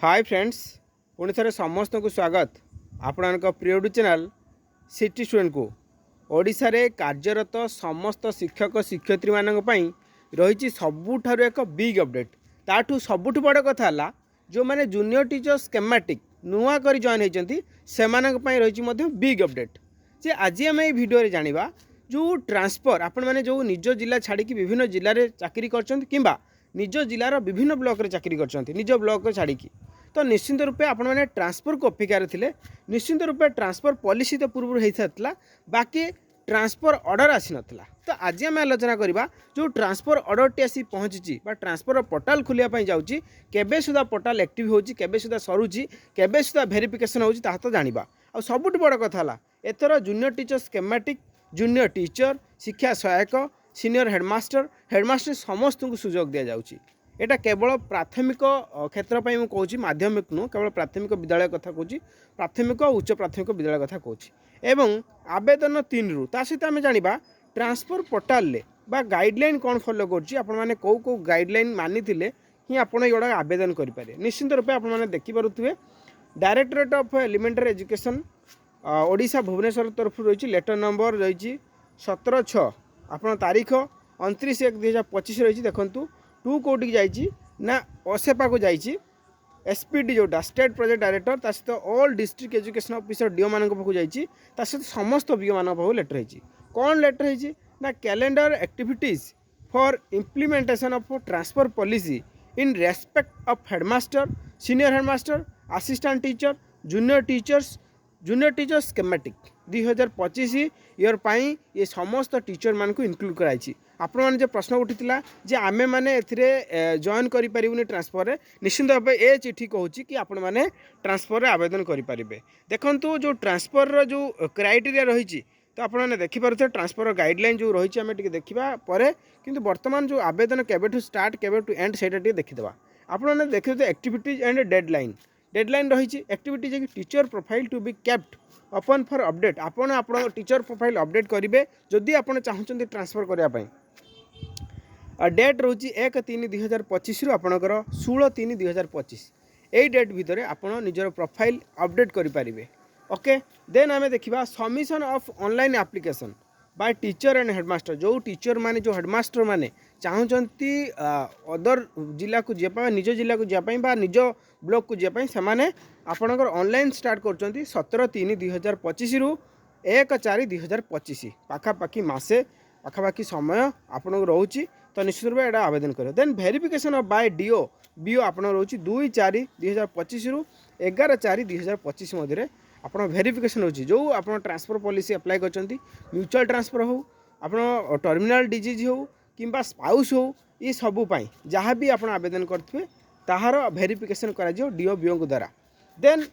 Hi friends पुणी थे समस्त को स्वागत आपण प्रिय यूट्यूब चैनल सिटी स्टूडेंट को ओडिशा रे कार्यरत समस्त शिक्षक शिक्षयित्री मानक पई रही सबुठारु एक बिग अपडेट ताठू सबुठु बड़ कथा है जो मैंने जूनियर टीचर स्केमेटिक नुआ कर जॉइन होती से रही बिग अपडेट जे आज आम ये भिडियो जानिबा जो ट्रांसफर आपण मैंने जो निज जिला छाड़ी विभिन्न जिले में चाकरी कर निज जिलार विभिन्न ब्लॉक रे चाकरी कर निज ब्लॉक छाड़ी तो निश्चिंत रूपे आपण मैंने ट्रांसफर को अपेक्षार थे निश्चिंत रूपे ट्रांसफर पॉलिसी तो पूर्व हो सारा बाकी ट्रांसफर ऑर्डर आसी नथिला। तो आज आम आलोचना करवा जो ट्रांसफर ऑर्डर टी आसी पहुँची ट्रांसफर पोर्टाल खुलिया जाऊँगी केबे सुधा पोर्टाल एक्टिव होची केबे सुधा सरुची केबे सुधा वेरिफिकेशन होची ता तो जानिबा। आ सबुठ बड़ कथा है एथर junior teacher schematic junior teacher शिक्षा सहायक सीनियर हेडमास्टर समस्त को सुजोग दि जाऊँगी। एटा केवल प्राथमिक क्षेत्र पर मुझे माध्यमिक नु केवल प्राथमिक विद्यालय कथा कहूँ प्राथमिक और उच्च प्राथमिक विद्यालय कथा कहूँ एवं आवेदन 3 रु ता सहित आम जाना ट्रांसफर पोर्टाल बा गाइडलाइन कौन फॉलो कर कौ गाइडलाइन मानी ही आपड़ ये आवेदन करें निश्चिंत रूपे आपने देखिपे directorate of elementary education Odisha Bhubaneswar तरफ रही लेटर नंबर रही 17/6 आप तारीख 29/1/2025 रही देखूँ टू कौटी जाना असेपा को जाइए एसपीडी जोटा स्टेट प्रोजेक्ट डायरेक्टर ता सहित all district education officer DO मान पाक जाइए सहित समस्त बीओ मान पाक लेटर है कौन लेटर है ना calendar activities for implementation of transfer policy in respect of headmaster senior headmaster assistant teacher junior teacher schematic 2025 year पाई ये समस्त टीचर मान को इनक्लूड कराई। आपण मैंने जो प्रश्न उठीला जे आमे माने एथिरे जॉइन करि परिबुनी ट्रांसफर रे निश्चित भाव ए चिठी कहूँ कि आपण मैंने ट्रांसफर रे आवेदन करि परिबे। देखंतु जो ट्रांसफर रो जो क्राइटेरिया रही तो आप देखिपे ट्रांसफर गाइडलाइन जो रही आम देखा पर किंतु वर्तमान जो आवेदन केबेठू स्टार्ट केबेठू एंड से देखीदे आपने देखिए एक्टिविटीज एंड डेडलाइन रही activities teacher profile to be kept open for update आपण टीचर प्रोफाइल अपडेट करेंगे जदि आप चाहते ट्रांसफर करने डेट रोची 1/3/2025 रु आपणकर 16/3/2025 यही डेट भितर आप निजर प्रोफाइल अपडेट करें। ओके देन आम देखा submission of online application by teacher and headmaster जो टीचर माने जो हेडमास्टर माने चाहती अदर जिला को जापाई निज जिला को जापाई बा निज ब्लॉक को जापाई से माने आपणकर ऑनलाइन स्टार्ट कर 17/3/2025 रु 1/4/2025 पाखापाखि मासे पाखापाखि समय आपण रोचे तो निश्चित रूप एटा आवेदन करें। Then verification of by DO BO आपण रोचे 2/4/2025 रु 11/4/2025 मध्य आपन वेरिफिकेशन होची जो आपन ट्रांसफर पॉलिसी अप्लाई करचंती म्यूचुअल ट्रांसफर हो आपन टर्मिनल डिजीज हो किंबा स्पाउस हो ये सबू पाई जहाँ भी आपन आवेदन करथिबे ताहार वेरिफिकेशन करा जियो डीओ बीओ को द्वारा। Then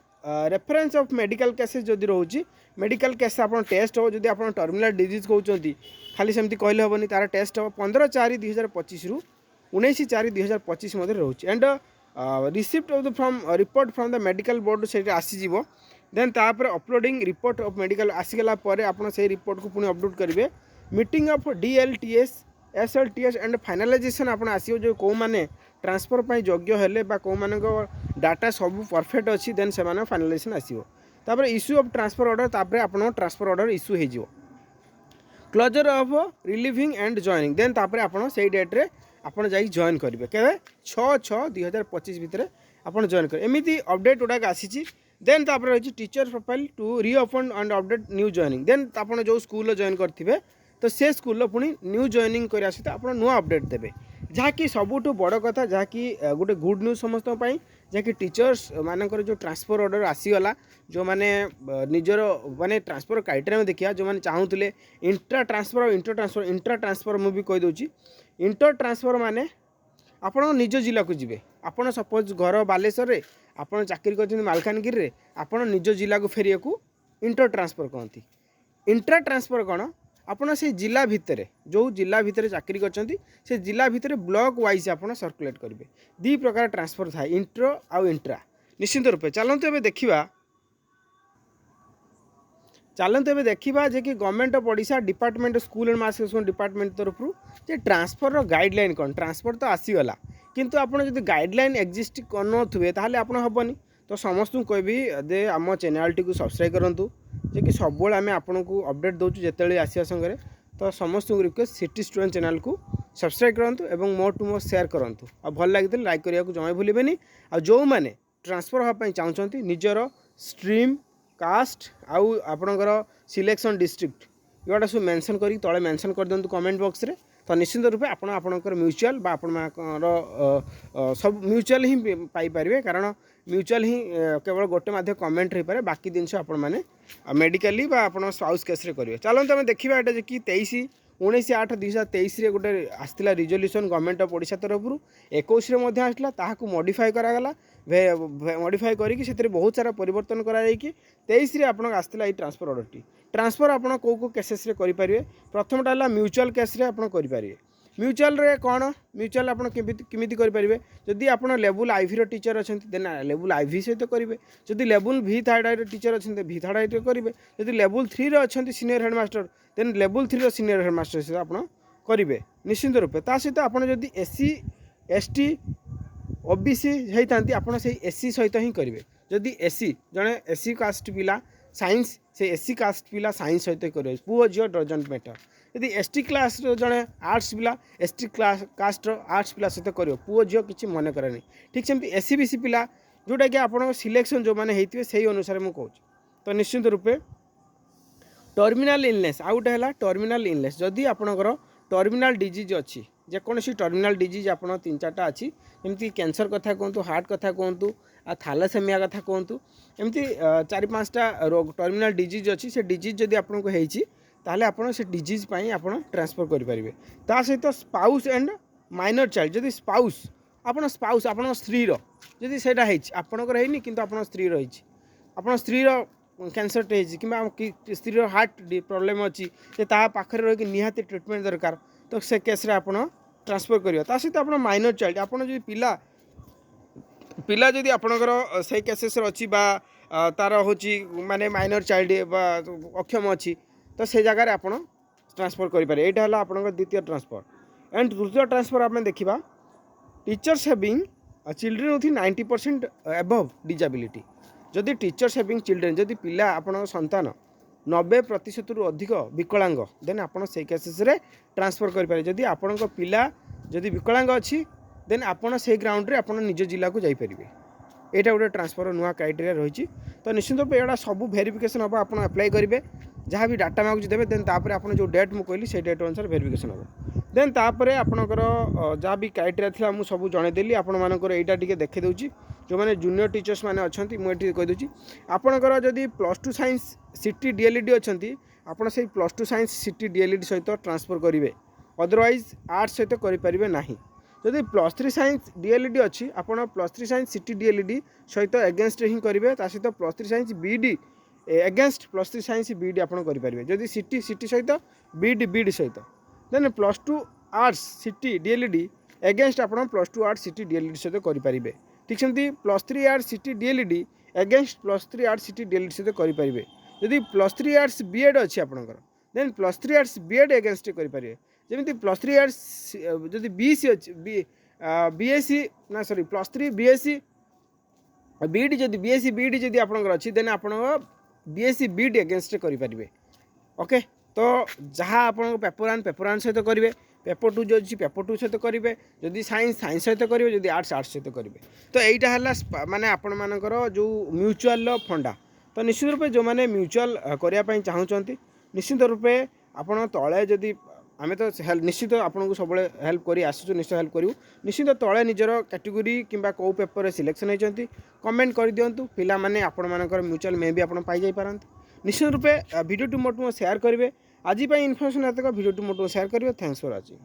reference of medical cases जदि रोची मेडिकल केस आपन टेस्ट हो जदि आपन टर्मिनल डिजीज कहउचंती खाली सेमती कहले हबनी तार टेस्ट हो 15/4/2025 रु 19/4/2025 मध्ये रोची and receipt of the from report from the medical board से आसी जीवो। देन तापर अपलोडिंग रिपोर्ट ऑफ मेडिकल आसीगला पर आपन से रिपोर्ट को पुणी अपलोड करेंगे। Meeting of DLTS SLTS and finalisation आपन आसीओ जो को माने ट्रांसफर पई योग्य हेले बा को माने को डाटा सब परफेक्ट अछि देन से माने फाइनलाइजेशन आसीओ। तापर इश्यू ऑफ ट्रांसफर ऑर्डर तापर आपन ट्रांसफर ऑर्डर इश्यू हे जिवो। Closure of relieving and joining then तापर आपन सेही डेट रे आपन जाई जॉइन करिवे केबे 6/6/2025 भितरे आपन जॉइन कर एमिति अपडेट उडा आसीची। देन तापर रही teacher profile to reopen and update new joining then आपन जो स्कूल जॉइन करथिबे तो से स्कूल पुणी न्यू जॉइनिंग करिया सहित आपन नुआ अपडेट देबे जहाँकि सबुठु बड़ कथा जहाँकि गोटे गुड न्यूज समस्त जहाँकि टीचर्स मानकर जो ट्रांसफर ऑर्डर आसीगला जो माने निजर माने ट्रांसफर क्राइटेरिया में देखिया जो माने चाहूले इंट्रा ट्रांसफर और इंट्रा ट्रांसफर मुझे कही दूची इंटर ट्रांसफर माने आपण निज जिला को जीवे आपण सपोज घर बालेश्वर रे आपण चाकरी कर मालकानगिरी रे आपण निज जिला को फेरिया को इंटर ट्रांसफर कहती। इंट्रा ट्रांसफर कौन आपन से जिला भितर जो जिला भितर चाकरी करछंती से जिला भितर ब्लॉक वाइज आपन सर्कुलेट करेंगे दी प्रकार ट्रांसफर थाए इंट्रो आउ इंट्रा निश्चित रूपे चलते एबे देखा जे कि government of Odisha department school and mass education department तरफ जे ट्रांसफर गाइडलाइन कौन ट्रांसफर तो आसीगला किंतु आपन जदि गाइडलाइन एक्जिस्ट करनथुवे ताहले आपन हबनी। तो समस्त कहबी जे आम चैनल टी सब्सक्राइब करूँ जे कि सब आम आपन को अपडेट दूचु जिते आसिया संगे। तो समस्त रिक्वेस्ट सिटी स्टूडेंट चैनल को सब्सक्राइब करूँ और मोर टू मोर शेयर करूँ। आ भल लगी लाइक करने को जमा भूलें। आ जो मैंने ट्रांसफर हाँपाई चाहते निजर स्ट्रीम कास्ट आउ आपणकर सिलेक्शन डिस्ट्रिक्ट ये सब मेंशन करी तले मेंशन कर दिंतु कमेंट बॉक्स रे। तो निश्चित रूपे आपणकर म्यूचुअल बा सब म्यूचुअल ही पाइपर कारण म्यूचुअल ही केवल गोटे मध्य कमेंट हो पाए बाकी जिन आपण मैंने मेडिकली बा आप स्पाउस केस करेंगे। चलते आम देखा ये कि 23/8/2023 गोटे आसला रिजोल्यूशन गवर्नमेंट ऑफ ओडिशा तरफ 21 आसला ताकू मॉडिफाई करागला मॉडिफाई करके बहुत सारा परिवर्तन कराई 23 आप आसला ट्रांसफर ऑर्डर टी ट्रांसफर आपड़ कौ केसेस करेंगे। प्रथमटा है म्यूचुअल केस करेंगे। म्यूचुअल रे कौन म्यूचुअल आप किमिति करेंगे जदि आप लेवल आईवी टीचर अच्छा देन लेवल आईवी सहित करेंगे। जदि लेवल भी थर्ड टीचर अच्छा भी थर्ड करेंगे। जदि लेवल 3 अच्छा senior headmaster then level 3 senior headmaster सहित आप करेंगे निश्चिंत रूपे। ता सहित आप जदि एससी एसटी ओबीसी होती आपड़ से एससी सहित ही करेंगे। जदि एससी जड़े एससी कास्ट पिला साइंस से एससी कास्ट पिला साइंस सहित करेंगे पुओ झील डजंट मैटर। यदि एसटी क्लास जड़े आर्ट्स पिला एसटी क्लास कास्ट आर्ट्स पिला सहित कर पुओ झील किसी मन करे। ठीक सेमती एससी बीसी पिला जोटा कि आप सिलेक्शन जो मैंने होते से अनुसार मुझे कहूँ। तो निश्चित रूपे टर्मिनाल इलनेस आउ गोटे है टर्मिनाल इलनेस जदि आपणकर टर्मिनाल डिजीज अच्छी जेकोसी टर्मिनाल डिजीज आप 3-4टा अच्छी जमी कैंसर कथा कहतु हार्ट कथा कहतु थैलासेमिया कथा कहतु एमती 4-5टा रोग टर्मिनाल डिजीज अच्छी से डिजीज जदि आपको होती ताहले आपन से डिजीज पाई आपन ट्रांसफर करेंगे। ता सहित स्पाउस एंड माइनर चाइल्ड जदि स्पाउस आपन स्त्री जदि सेटा आपणकर होनी कि आप स्त्री रही आप स्त्री कैंसर कि स्त्री हार्ट प्रॉब्लम अच्छी पाखे रही निहाती ट्रिटमेंट दरकार तो से केस आप ट्रांसफर करियो। ता सहित आप माइनर चाइल्ड आप पिला पिला जदि आपणकर से केसेस अच्छी तार हूँ माने माइनर चाइल्ड अक्षम अच्छी तो से जगह आप ट्रांसफर करेंगे। यहाँ है आप द्वितीय ट्रांसफर एंड तृतीय ट्रांसफर आप देखा teachers having children with 90% above disability जदि टीचर्स हैविंग चिल्ड्रेन जदि पिला आपण संतान 90% रु अधिक विकलांग देन आप से केसेस रे ट्रांसफर करेंगे। जदि आपण पिला जदि विकलांग अच्छी देन आपण से ग्राउंड रे आपण निज जिला को जापरेंगे। यहाँ गोटे ट्रांसफर नुआ क्राइटेरिया रही। तो निश्चित रूप यहाँ सब वेरिफिकेशन हम आप अप्लाई करेंगे जहाँ भी डाटा मागुच देवे देन तापर आप जो डेट मुझे कहली से डेट अनुसार वेरिफिकेशन हम देन तापर आपणकर जहाँ भी क्राइटेरिया थी मुझे सब जनईदेली आपर यहाँ टी देखी दूसरी जो मैंने जूनियर टीचर्स मैंने अच्छा मुझे कहीदे आपणकर जदि +2 साइंस सिटी डीएलईडी अच्छा आपड़ से +2 साइंस सिटी डीएलईडी सहित ट्रांसफर करेंगे अदरवाइज आर्ट्स सहित करेंगे ना। जदि +3 साइंस डीएलईडी अच्छी आप +3 साइंस सिटी डीएलईडी सहित एगेन्स्ट ही करेंगे सहित +3 science BEd against +3 science BEd आप करेंगे। जदि सिटी सिटी सहित बीडी सहित then +2 arts CT DElEd against आप +2 आर्ट्स सिटी डीएलईडी सहित करेंगे। ठीक सेमती +3 arts CT DElEd against +3 arts CT DElEd सहित करेंगे। जदि +3 आर्ट्स बीएड अच्छी आपंकर देन +3 आर्ट्स बीएड एगेन्स्ट करेंगे। जमी +3 आर्ट्स जदि बीएससी अच्छी बीएससी ना सॉरी +3 बीएससी बीडी जदि बीएससी बीडी जदि आपंकर अच्छी देन आप बीएससी बीडी एगेन्स्ट करेंगे। ओके तो जहाँ आप पेपर 1 सहित करेंगे पेपर 2 जो अच्छी पेपर 2 सहित करेंगे जदि साइंस सहित करेंगे जदि आर्ट्स सहित करेंगे। तो यहाँ है माने आपण मानकर जो म्यूचुअल फंडा। तो निश्चित रूपे जो मैंने म्यूचुअल करने चाहूँगी निश्चित रूपे आपड़ तले जदि आम तो निश्चित आपको सब हेल्प कर आसु निश्चित हेल्प करूँ निश्चित तले निजर कैटेगोरी किंबा कौ पेपर सिलेक्शन होती कमेंट कर दिंतु पिला माने आपण मानकर म्यूचुअल मे भी आप पाई पारती। निश्चित रूपे वीडियो टू मोट शेयर करेंगे आज इनफर्मेशन वीडियो टू मोट शेयर करेंगे। Thanks for watching.